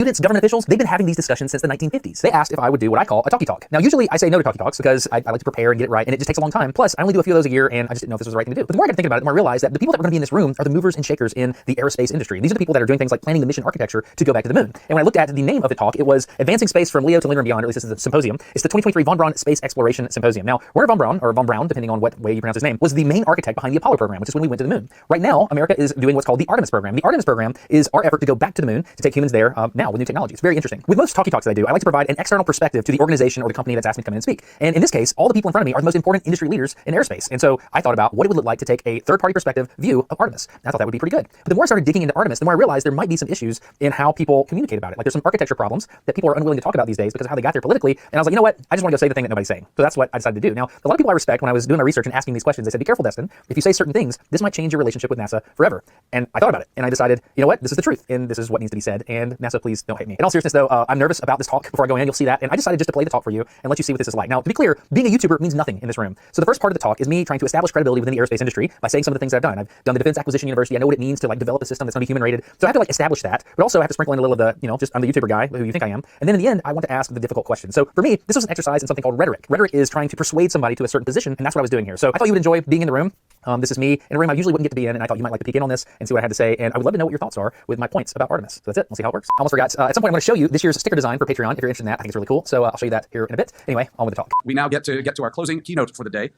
Students, government officials, they've been having these discussions since the 1950s. They asked if I would do what I call a talkie talk. Now, usually I say no to talkie talks because I like to prepare and get it right, and it just takes a long time. Plus, I only do a few of those a year, and I just didn't know if this was the right thing to do. But the more I got to think about it, the more I realized that the people that were going to be in this room are the movers and shakers in the aerospace industry. These are the people that are doing things like planning the mission architecture to go back to the moon. And when I looked at the name of the talk, it was Advancing Space from Leo to Lunar and Beyond, or at least this is a symposium. It's the 2023 Von Braun Space Exploration Symposium. Now, Werner von Braun, or von Braun, depending on what way you pronounce his name, was the main architect behind the Apollo program, which is when we went to the moon. Right now, America is doing what's called the Artemis program. The Artemis program is our effort to go back to the moon to take humans there now with new technology. It's very interesting. With most talkie talks that I do, I like to provide an external perspective to the organization or the company that's asked me to come in and speak. And in this case, all the people in front of me are the most important industry leaders in aerospace. And so I thought about what it would look like to take a third-party perspective view of Artemis. And I thought that would be pretty good. But the more I started digging into Artemis, the more I realized there might be some issues in how people communicate about it. Like there's some architecture problems that people are unwilling to talk about these days because of how they got there politically. And I was like, you know what? I just want to go say the thing that nobody's saying. So that's what I decided to do. Now, a lot of people I respect, when I was doing my research and asking these questions, they said, be careful, Destin. If you say certain things, this might change your relationship with NASA forever. And I thought about it. And I decided, you know what? This is the truth. And this is what needs to be said. And NASA, please don't hate me. In all seriousness, though, I'm nervous about this talk. Before I go in, you'll see that. And I decided just to play the talk for you and let you see what this is like. Now, to be clear, being a YouTuber means nothing in this room. So the first part of the talk is me trying to establish credibility within the aerospace industry by saying some of the things that I've done. I've done the Defense Acquisition University. I know what it means to like develop a system that's going to be human rated. So I have to like establish that, but also I have to sprinkle in a little of the, just I'm the YouTuber guy who you think I am. And then in the end, I want to ask the difficult questions. So for me, this was an exercise in something called rhetoric. Rhetoric is trying to persuade somebody to a certain position, and that's what I was doing here. So I thought you would enjoy being in the room. This is me in a room I usually wouldn't get to be in, and I thought you might like to peek in on this and see what I had to say. And I would love to know what your thoughts are with my points about Artemis. So that's it. We'll see how it works. I almost forgot. At some point, I'm going to show you this year's sticker design for Patreon. If you're interested in that, I think it's really cool. So I'll show you that here in a bit. Anyway, on with the talk. We now get to our closing keynote for the day.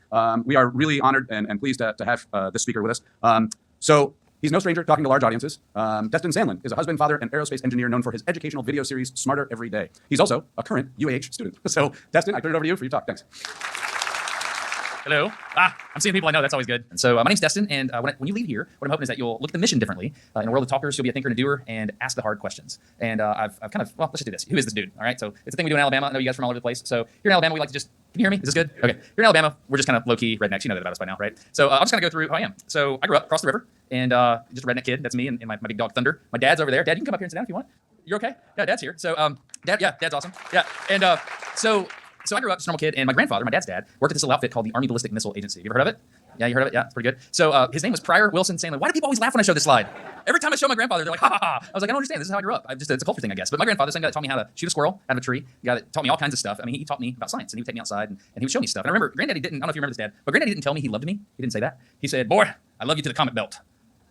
We are really honored and pleased to have this speaker with us. So he's no stranger to talking to large audiences. Destin Sandlin is a husband, father, and aerospace engineer known for his educational video series, Smarter Every Day. He's also a current UAH student. So Destin, I turn it over to you for your talk. Thanks. Hello. I'm seeing people I know. That's always good. So my name's Destin, and when you leave here, what I'm hoping is that you'll look at the mission differently. In a world of talkers, you'll be a thinker and a doer and ask the hard questions. And I've kind of, let's just do this. Who is this dude? All right. So it's a thing we do in Alabama. I know you guys from all over the place. So here in Alabama, we like to just, can you hear me? Is this good? Okay. Here in Alabama, we're just kind of low-key rednecks. You know that about us by now, right? So I'm just going to go through who I am. So I grew up across the river, and just a redneck kid. That's me and my big dog Thunder. My dad's over there. Dad, you can come up here and sit down if you want. You're okay? Yeah, Dad's here. So Dad's awesome. Yeah. And so I grew up just a normal kid, and my grandfather, my dad's dad, worked at this little outfit called the Army Ballistic Missile Agency. Have you ever heard of it? Yeah, you heard of it? Yeah, it's pretty good. So his name was Pryor Wilson Sandlin. Why do people always laugh when I show this slide? Every time I show my grandfather, they're like, ha ha ha. I was like, I don't understand. This is how I grew up. It's a culture thing, I guess. But my grandfather, the same guy that taught me how to shoot a squirrel out of a tree, the guy that taught me all kinds of stuff. I mean, he taught me about science, and he would take me outside, and he would show me stuff. And I remember, Granddaddy didn't, I don't know if you remember this, Dad, but Granddaddy didn't tell me he loved me. He didn't say that. He said, boy, I love you to the comet belt.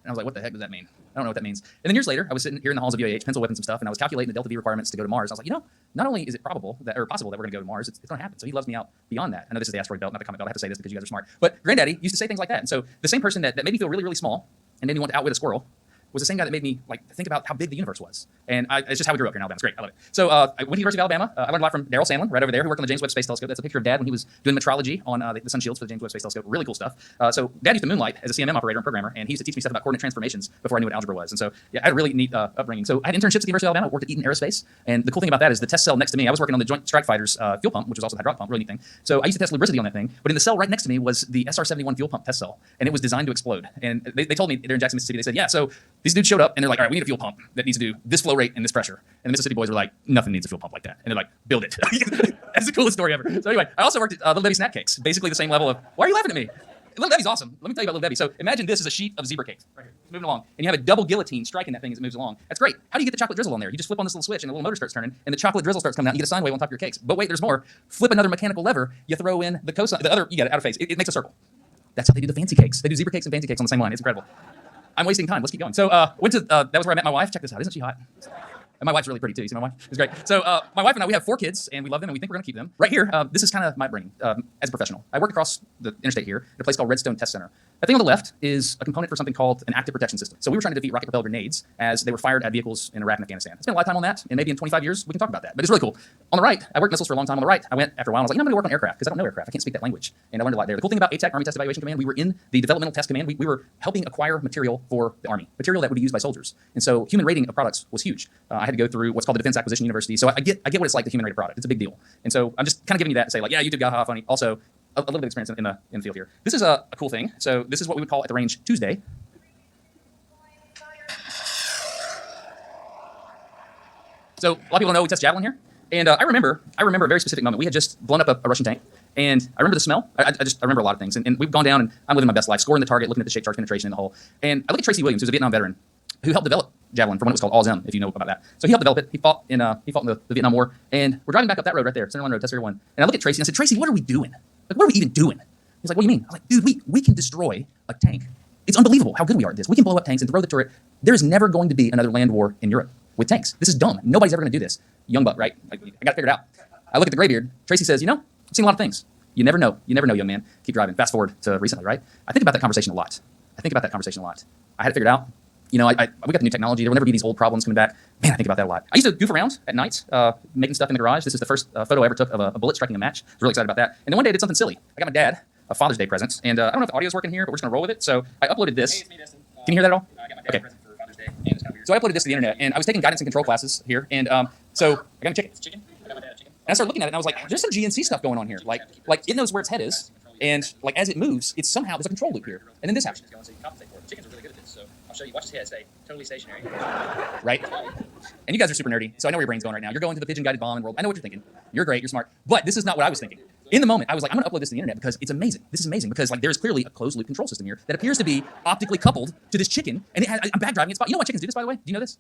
And I was like, what the heck does that mean? I don't know what that means. And then years later, I was sitting here in the halls of UAH, pencil whipping some stuff, and I was calculating the Delta V requirements to go to Mars. I was like, not only is it possible that we're going to go to Mars, it's going to happen. So he loves me out beyond that. I know this is the asteroid belt, not the comet belt. I have to say this because you guys are smart. But Granddaddy used to say things like that. And so the same person that made me feel really, really small and made me want to outwit a squirrel was the same guy that made me think about how big the universe was. And it's just how we grew up here in Alabama. It's great. I love it. So I went to the University of Alabama. I learned a lot from Daryl Sandlin, right over there, who worked on the James Webb Space Telescope. That's a picture of Dad when he was doing metrology on the sun shields for the James Webb Space Telescope. Really cool stuff. So Dad used to moonlight as a CMM operator and programmer, and he used to teach me stuff about coordinate transformations before I knew what algebra was. And so I had a really neat upbringing. So I had internships at the University of Alabama. I worked at Eaton Aerospace. And the cool thing about that is the test cell next to me, I was working on the Joint Strike Fighter's fuel pump, which was also the hydraulic pump, really neat thing. So I used to test lubricity on that thing. But in the cell right next to me was the SR-71 fuel pump test cell, and it was designed to explode. And they told me there in Jackson, Mississippi, they said, yeah, so these dudes showed up, and they're like, all right, we need a fuel pump that needs to do this flow rate and this pressure. And the Mississippi boys were like, nothing needs a fuel pump like that. And they're like, build it. That's the coolest story ever. So anyway, I also worked at Little Debbie Snack Cakes, basically the same level of, why are you laughing at me? Little Debbie's awesome. Let me tell you about Little Debbie. So imagine this is a sheet of zebra cakes right here. It's moving along. And you have a double guillotine striking that thing as it moves along. That's great. How do you get the chocolate drizzle on there? You just flip on this little switch and the little motor starts turning and the chocolate drizzle starts coming out and you get a sine wave on top of your cakes. But wait, there's more. Flip another mechanical lever. You throw in the cosine, the other, you get it out of phase. It makes a circle. That's how they do the fancy cakes. They do zebra cakes and fancy cakes on the same line. It's incredible. I'm wasting time. Let's keep going. So went to, that was where I met my wife. Check this out. Isn't she hot? And my wife's really pretty too. You see my wife? It's great. So my wife and I, we have 4 kids, and we love them, and we think we're going to keep them. Right here, this is kind of my upbringing as a professional. I work across the interstate here at a place called Redstone Test Center. That thing on the left is a component for something called an active protection system. So we were trying to defeat rocket-propelled grenades as they were fired at vehicles in Iraq and Afghanistan. I spent a lot of time on that, and maybe in 25 years we can talk about that. But it's really cool. On the right, I worked missiles for a long time. On the right, I went after a while. I was like, I'm going to work on aircraft because I don't know aircraft. I can't speak that language, and I learned a lot there. The cool thing about ATAC, Army Test Evaluation Command, we were in the developmental test command. We were helping acquire material for the Army, material that would be used by soldiers. And so human rating of products was huge. I had to go through what's called the Defense Acquisition University. So I get what it's like to human rate a product. It's a big deal. And so I'm just kind of giving you that to say, like, yeah, YouTube got how funny. Also, a little bit of experience in the field here. This is a cool thing. So this is what we would call at the range Tuesday. So a lot of people know we test javelin here. And I remember a very specific moment. We had just blown up a Russian tank. And I remember the smell. I remember a lot of things. And we've gone down and I'm living my best life, scoring the target, looking at the shape charge penetration in the hole. And I look at Tracy Williams, who's a Vietnam veteran, who helped develop javelin from when it was called All-Zim, if you know about that. So he helped develop it. He fought in the Vietnam War, and we're driving back up that road right there, Center Line Road, Test Area 1. And I look at Tracy and I said, Tracy, what are we doing? Like, what are we even doing? He's like, what do you mean? I was like, dude, we can destroy a tank. It's unbelievable how good we are at this. We can blow up tanks and throw the turret. There is never going to be another land war in Europe with tanks. This is dumb. Nobody's ever going to do this. Young buck, right? I got it figured out. I look at the graybeard. Tracy says, I've seen a lot of things. You never know. You never know, young man. Keep driving. Fast forward to recently, right? I think about that conversation a lot. I had it figured out. We got the new technology. There will never be these old problems coming back. Man, I think about that a lot. I used to goof around at night, making stuff in the garage. This is the first photo I ever took of a bullet striking a match. I was really excited about that. And then one day I did something silly. I got my dad a Father's Day present. And I don't know if the audio's working here, but we're just going to roll with it. So I uploaded this. Hey, it's me, Destin. Can you hear that at all? I got my dad a present for Father's Day, and it's kind of weird. So I uploaded this to the internet, and I was taking guidance and control classes here. And so I got a chicken. It's chicken. I got my dad a chicken. And I started looking at it, and I was like, there's some GNC stuff going on here. Like it knows where its head is. And like as it moves, it's somehow, there's a control loop here. And then this happens. So you can compensate for it. Chickens are really good at this, so I'll show you. Watch his head stay totally stationary. Right? And you guys are super nerdy, so I know where your brain's going right now. You're going to the pigeon-guided bombing world. I know what you're thinking. You're great, you're smart. But this is not what I was thinking. In the moment, I was like, I'm going to upload this to the internet because it's amazing. This is amazing because like there's clearly a closed-loop control system here that appears to be optically coupled to this chicken. And I'm back driving its spot. You know why chickens do this, by the way? Do you know this?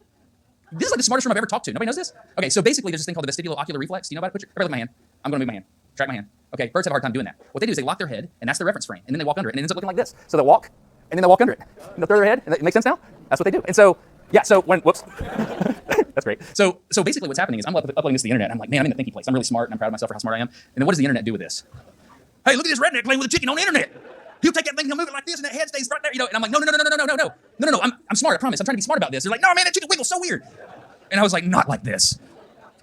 This is like the smartest room I've ever talked to. Nobody knows this? Okay, so basically there's this thing called the vestibulo-ocular reflex. Do you know about it? Everybody look at my hand. I'm going to move my hand. Track my hand. Okay, birds have a hard time doing that. What they do is they lock their head, and that's their reference frame. And then they walk under it, and it ends up looking like this. So they'll walk, and then they'll walk under it. And they'll throw their head, and it makes sense now? That's what they do. And so, yeah, so when, whoops. That's great. So basically what's happening is I'm uploading this to the internet. I'm like, man, I'm in the thinky place. I'm really smart, and I'm proud of myself for how smart I am. And then what does the internet do with this? Hey, look at this redneck playing with a chicken on the internet. He'll take that thing, he'll move it like this, and that head stays right there. And I'm like, no. I'm smart, I promise. I'm trying to be smart about this. They're like, no, man, that chicken wiggles so weird. And I was like, not like this.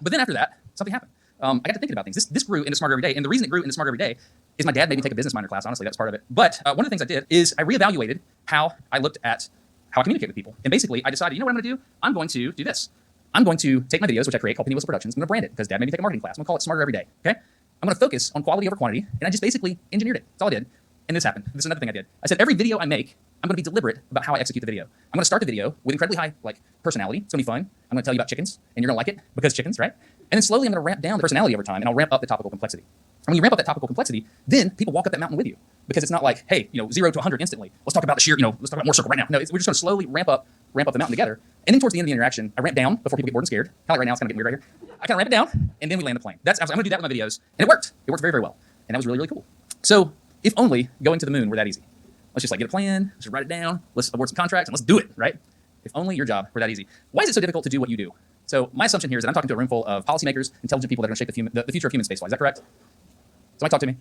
But then after that, something happened. I got to thinking about things. This grew into Smarter Every Day, and the reason it grew into Smarter Every Day is my dad made me take a business minor class. Honestly, that's part of it. But one of the things I did is I reevaluated how I looked at how I communicate with people. And basically, I decided, you know what I'm going to do? I'm going to do this. I'm going to take my videos, which I create called Penny Whistle Productions. I'm going to brand it because dad made me take a marketing class. I'm going to call it Smarter Every Day. Okay? I'm going to focus on quality over quantity, and I just basically engineered it. That's all I did. And this happened. This is another thing I did. I said every video I make, I'm going to be deliberate about how I execute the video. I'm going to start the video with incredibly high personality. It's going to be fun. I'm going to tell you about chickens, and you're going to like it because chickens, right? And then slowly I'm going to ramp down the personality over time, and I'll ramp up the topical complexity. And when you ramp up that topical complexity, then people walk up that mountain with you because it's not like, hey, 0 to 100 instantly. Let's talk about the sheer, let's talk about more circle right now. No, we're just going to slowly ramp up the mountain together. And then towards the end of the interaction, I ramp down before people get bored and scared. Kind of like right now, it's kind of getting weird right here. I kind of ramp it down, and then we land the plane. I was like, I'm going to do that with my videos, and it worked. It worked very, very well, and that was really, really cool. So if only going to the moon were that easy. Let's just get a plan, let's just write it down, let's award some contracts, and let's do it, right? If only your job were that easy. Why is it so difficult to do what you do? So my assumption here is that I'm talking to a room full of policymakers, intelligent people that are going to shape the future of human spaceflight. Is that correct? Somebody talk to me.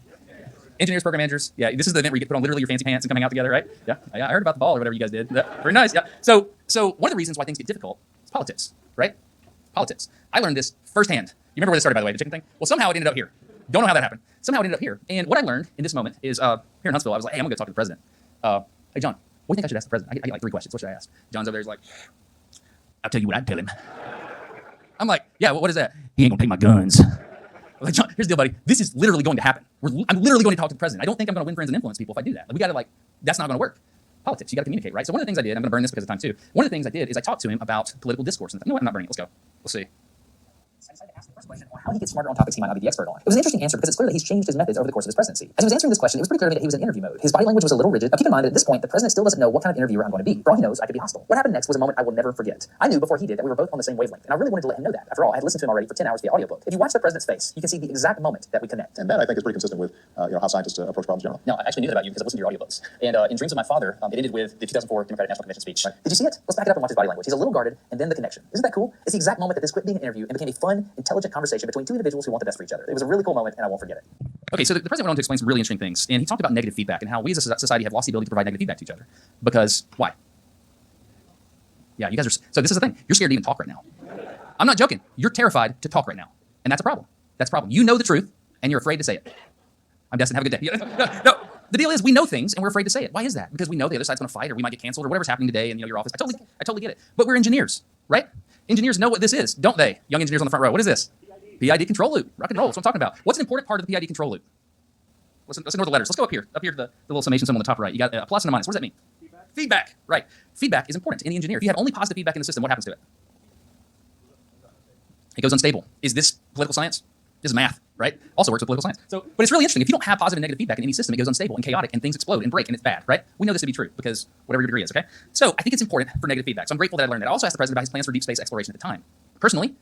Engineers, program managers. Yeah, this is the event where you get put on literally your fancy pants and coming out together, right? Yeah, I heard about the ball or whatever you guys did. Yeah, very nice. Yeah. So one of the reasons why things get difficult is politics, right? Politics. I learned this firsthand. You remember where this started, by the way, the chicken thing? Well, somehow it ended up here. Don't know how that happened. Somehow it ended up here. And what I learned in this moment is here in Huntsville, I was like, hey, I'm going to go talk to the president. Hey, John, what do you think I should ask the president? I get 3 questions. What should I ask? John's over there. He's like, I'll tell you what I'd tell him. I'm like, yeah, what is that? He ain't going to take my guns. I was like, John, here's the deal, buddy. This is literally going to happen. I'm literally going to talk to the president. I don't think I'm going to win friends and influence people if I do that. We got to that's not going to work. Politics, you got to communicate, right? So one of the things I did, I'm going to burn this because of time too. One of the things I did is I talked to him about political discourse. And you know what? I'm not burning it. Let's go. We'll see. I decided to ask the first question on how he gets smarter on topics he might not be the expert on. It was an interesting answer because it's clear that he's changed his methods over the course of his presidency. As he was answering this question, it was pretty clear to me that he was in interview mode. His body language was a little rigid. Now keep in mind that at this point, the president still doesn't know what kind of interviewer I'm going to be. For all he knows, I could be hostile. What happened next was a moment I will never forget. I knew before he did that we were both on the same wavelength, and I really wanted to let him know that. After all, I had listened to him already for 10 hours via audiobook. If you watch the president's face, you can see the exact moment that we connect. And that, I think, is pretty consistent with how scientists approach problems generally. No, I actually knew that about you because I listened to your audiobooks. And in Dreams of My Father, it ended with the 2004 Democratic National Convention speech. Right. Did you see it? Let's back it up and watch his body language. He's a little guarded, and then the connection. Isn't that cool? It's the exact moment that this quit being an interview and became a fun, intelligent conversation between two individuals who want the best for each other. It was a really cool moment, and I won't forget it. Okay, so the president went on to explain some really interesting things, and he talked about negative feedback and how we as a society have lost the ability to provide negative feedback to each other. Because why? Yeah, you guys are. So this is the thing. You're scared to even talk right now. I'm not joking. You're terrified to talk right now, and that's a problem. That's a problem. You know the truth, and you're afraid to say it. I'm destined. Have a good day. No. The deal is we know things, and we're afraid to say it. Why is that? Because we know the other side's going to fight, or we might get canceled, or whatever's happening today in your office. I totally get it. But we're engineers, right? Engineers know what this is, don't they? Young engineers on the front row. What is this? PID control loop. Rock and roll. That's what I'm talking about. What's an important part of the PID control loop? Let's ignore the letters. Let's go up here to the little summation symbol on the top right. You got a plus and a minus. What does that mean? Feedback. Right. Feedback is important in the engineer. If you have only positive feedback in the system, what happens to it? It goes unstable. Is this political science? This is math. right? Also works with political science. So, but it's really interesting. If you don't have positive and negative feedback in any system, it goes unstable and chaotic and things explode and break and it's bad, right? We know this to be true because whatever your degree is, okay? So I think it's important for negative feedback. So I'm grateful that I learned that. I also asked the president about his plans for deep space exploration at the time. Personally,